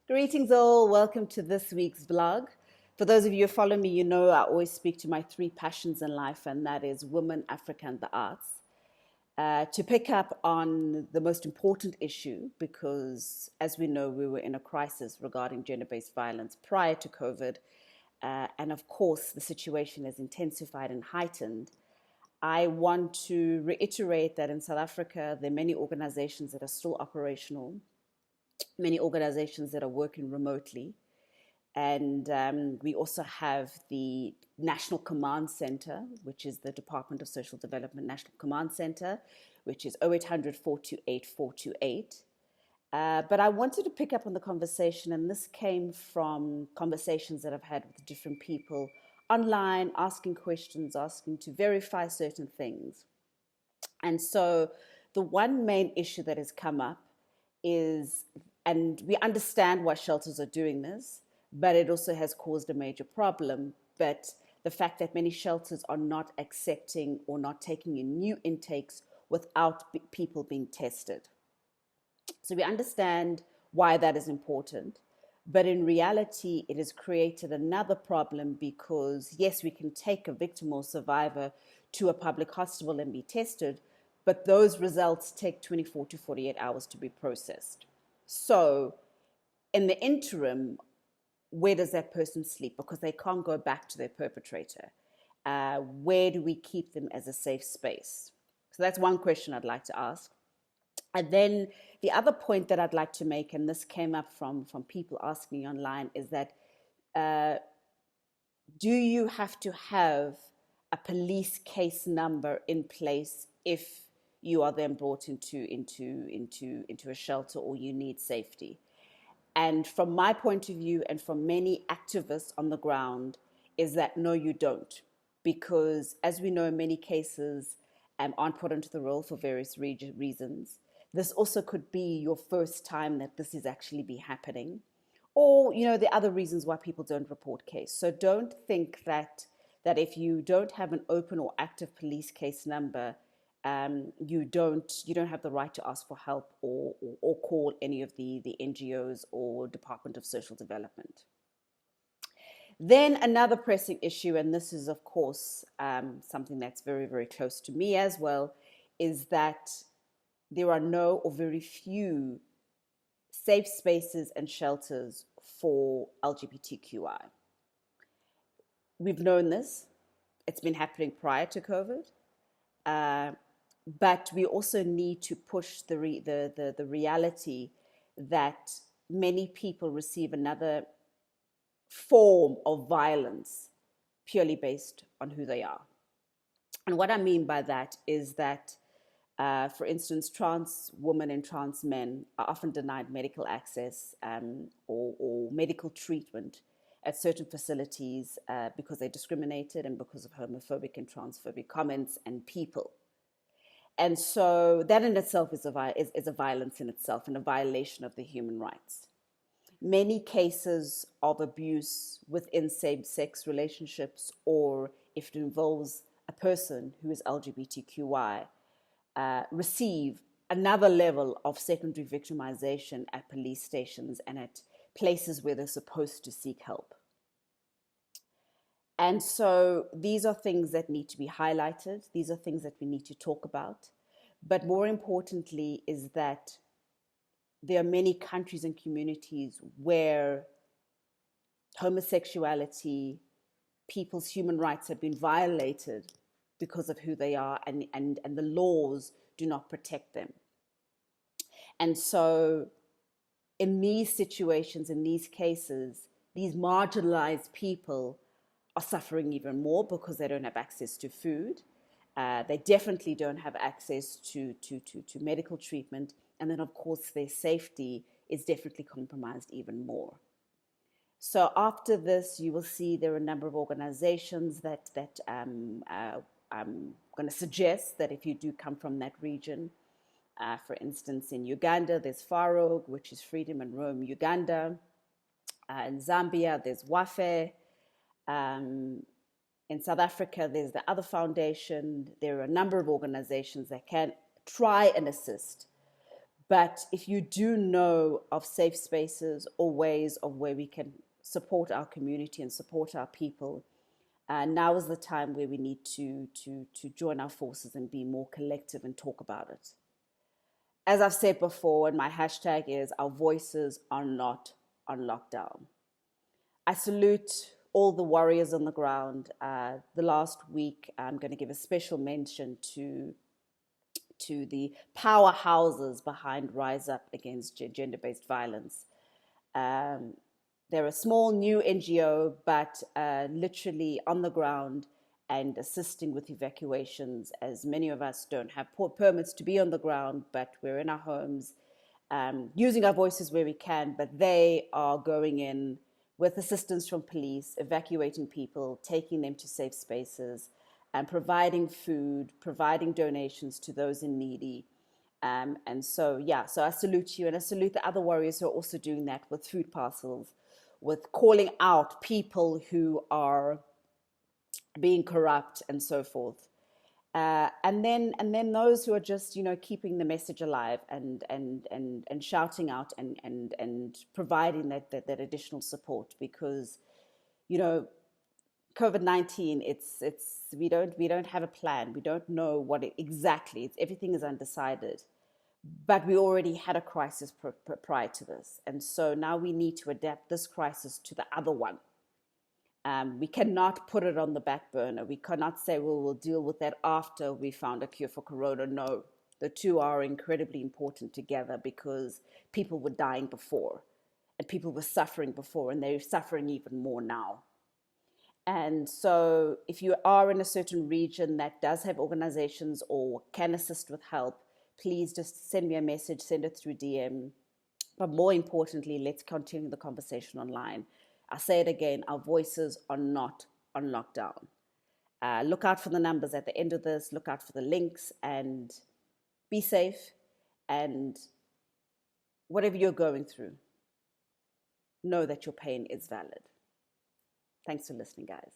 Greetings all, welcome to this week's vlog. For those of you who follow me, you know I always speak to my three passions in life, and that is women, Africa, and the arts. To pick up on the most important issue, because as we know, we were in a crisis regarding gender-based violence prior to COVID, and of course, the situation has intensified and heightened. I want to reiterate that in South Africa, there are many organizations that are still operational, many organizations that are working remotely. And we also have the National Command Center, which is the Department of Social Development National Command Center, which is 0800 428 428. But I wanted to pick up on the conversation, and this came from conversations that I've had with different people online, asking questions, asking to verify certain things. And so the one main issue that has come up is, and we understand why shelters are doing this, but it also has caused a major problem. But the fact that many shelters are not accepting or not taking in new intakes without people being tested. So we understand why that is important. But in reality, it has created another problem because, yes, we can take a victim or survivor to a public hospital and be tested, but those results take 24 to 48 hours to be processed. So in the interim, where does that person sleep? Because they can't go back to their perpetrator. Where do we keep them as a safe space? So that's one question I'd like to ask. And then the other point that I'd like to make, and this came up from people asking me online, is that do you have to have a police case number in place if you are then brought into a shelter or you need safety? And from my point of view and from many activists on the ground is that no, you don't. Because as we know, in many cases aren't put into the roll for various reasons. This also could be your first time that this is actually be happening. Or, the other reasons why people don't report case. So don't think that if you don't have an open or active police case number, you don't have the right to ask for help or call any of the NGOs or Department of Social Development. Then another pressing issue, and this is of course something that's very, very close to me as well, is that there are no or very few safe spaces and shelters for LGBTQI. We've known this. It's been happening prior to COVID. But we also need to push the reality that many people receive another form of violence purely based on who they are. And what I mean by that is that, for instance, trans women and trans men are often denied medical access or medical treatment at certain facilities because they're discriminated and because of homophobic and transphobic comments and people. And so that in itself is a violence in itself and a violation of the human rights. Many cases of abuse within same-sex relationships, or if it involves a person who is LGBTQI, receive another level of secondary victimization at police stations and at places where they're supposed to seek help. And so these are things that need to be highlighted. These are things that we need to talk about. But more importantly is that there are many countries and communities where homosexuality, people's human rights have been violated because of who they are, and the laws do not protect them. And so in these situations, in these cases, these marginalized people are suffering even more because they don't have access to food. They definitely don't have access to medical treatment. And then, of course, their safety is definitely compromised even more. So after this, you will see there are a number of organizations that I'm going to suggest that if you do come from that region, for instance, in Uganda, there's FARUG, which is Freedom and Rome Uganda. In Zambia, there's WAFE. In South Africa, there's the other foundation. There are a number of organizations that can try and assist. But if you do know of safe spaces or ways of where we can support our community and support our people, now is the time where we need to join our forces and be more collective and talk about it. As I've said before, and my hashtag is, our voices are not on lockdown. I salute all the warriors on the ground. The last week, I'm going to give a special mention to the powerhouses behind Rise Up Against Gender-Based Violence. They're a small new NGO, but literally on the ground and assisting with evacuations, as many of us don't have permits to be on the ground, but we're in our homes, using our voices where we can, but they are going in with assistance from police, evacuating people, taking them to safe spaces, and providing food, providing donations to those in needy. And so, yeah, so I salute you, and I salute the other warriors who are also doing that with food parcels, with calling out people who are being corrupt and so forth. And then those who are just, keeping the message alive and shouting out and providing that additional support, because, COVID-19, it's we don't have a plan. We don't know what exactly. Everything is undecided, but we already had a crisis prior to this, and so now we need to adapt this crisis to the other one. We cannot put it on the back burner. We cannot say, well, we'll deal with that after we found a cure for corona. No, the two are incredibly important together, because people were dying before and people were suffering before, and they're suffering even more now. And so if you are in a certain region that does have organizations or can assist with help, please just send me a message, send it through DM. But more importantly, let's continue the conversation online. I'll say it again, our voices are not on lockdown. Look out for the numbers at the end of this, look out for the links, and be safe. And whatever you're going through, know that your pain is valid. Thanks for listening, guys.